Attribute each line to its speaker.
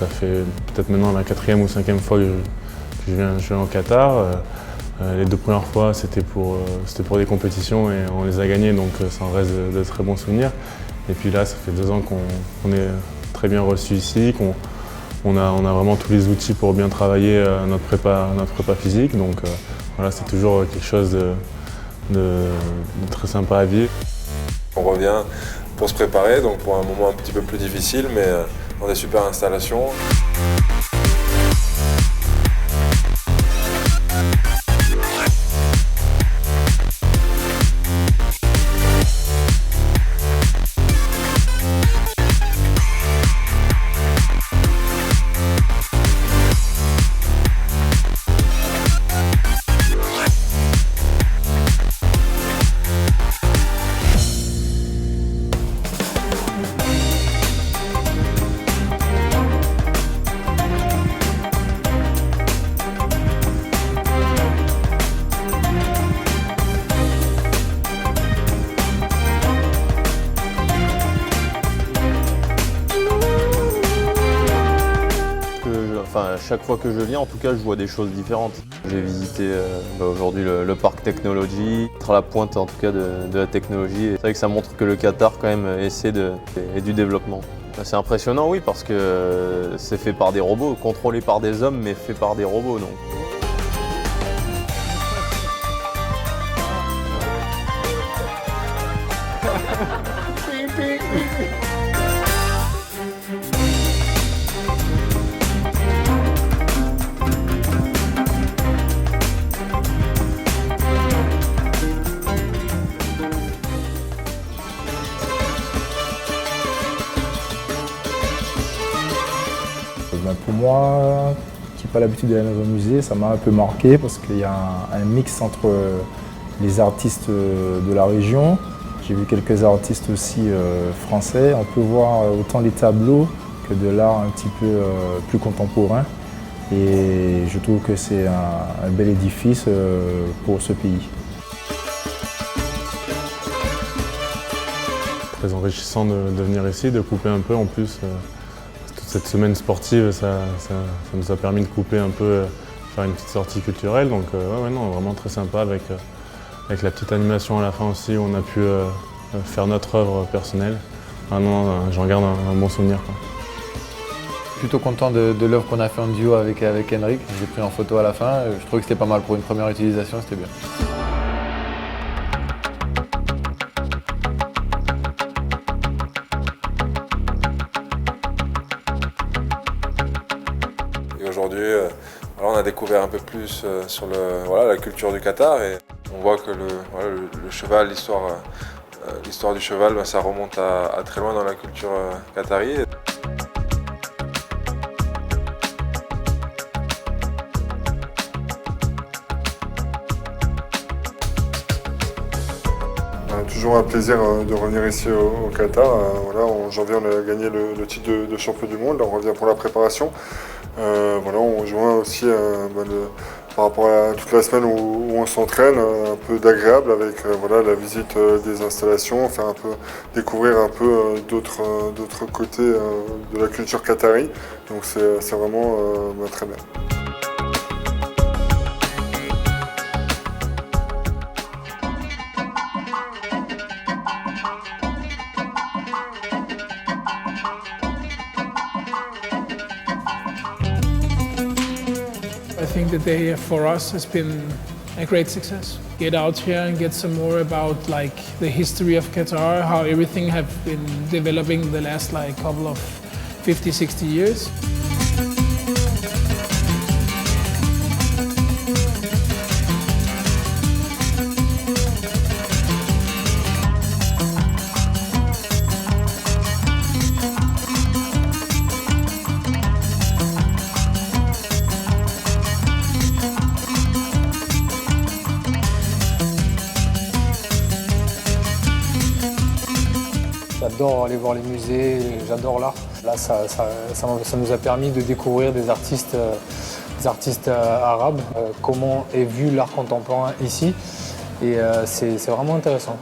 Speaker 1: ça fait peut-être maintenant la 4e ou 5e fois que je viens au Qatar. Les 2 premières fois, c'était pour des compétitions et on les a gagnées, donc ça en reste de très bons souvenirs. Et puis là, ça fait 2 ans qu'on est très bien reçu ici, qu'on a vraiment tous les outils pour bien travailler notre prépa physique. Donc voilà, c'est toujours quelque chose de très sympa à vivre.
Speaker 2: On revient pour se préparer, donc pour un moment un petit peu plus difficile, mais dans des super installations.
Speaker 3: Chaque fois que je viens, en tout cas, je vois des choses différentes. J'ai visité aujourd'hui le parc technologie, être à la pointe en tout cas de la technologie. C'est vrai que ça montre que le Qatar quand même essaie du développement. C'est impressionnant, oui, parce que c'est fait par des robots, contrôlé par des hommes, mais fait par des robots. Donc.
Speaker 4: Pour moi, qui n'ai pas l'habitude d'aller dans un musée, ça m'a un peu marqué parce qu'il y a un mix entre les artistes de la région. J'ai vu quelques artistes aussi français. On peut voir autant les tableaux que de l'art un petit peu plus contemporain. Et je trouve que c'est un bel édifice pour ce pays.
Speaker 1: Très enrichissant de venir ici, de couper un peu en plus. Cette semaine sportive, ça nous a permis de couper un peu, faire une petite sortie culturelle. Donc ouais, non, vraiment très sympa avec la petite animation à la fin aussi où on a pu faire notre œuvre personnelle. Ah non, j'en garde un bon souvenir, quoi.
Speaker 5: Plutôt content de l'œuvre qu'on a fait en duo avec Henrik. J'ai pris en photo à la fin. Je trouvais que c'était pas mal pour une première utilisation, c'était bien.
Speaker 2: Et aujourd'hui, on a découvert un peu plus sur la culture du Qatar et on voit que le cheval, l'histoire du cheval, ça remonte à très loin dans la culture qatari.
Speaker 6: Toujours un plaisir de revenir ici au Qatar. En janvier, on a gagné le titre de champion du monde. Là, on revient pour la préparation. On rejoint aussi par rapport à toute la semaine où on s'entraîne, un peu d'agréable avec la visite des installations, faire un peu découvrir un peu d'autres côtés de la culture qatari. Donc c'est vraiment très bien.
Speaker 7: I think the day for us has been a great success. Get out here and get some more about the history of Qatar, how everything have been developing the last couple of 50, 60 years.
Speaker 5: J'adore aller voir les musées, j'adore l'art. Là, ça nous a permis de découvrir des artistes arabes, comment est vu l'art contemporain ici. Et c'est vraiment intéressant.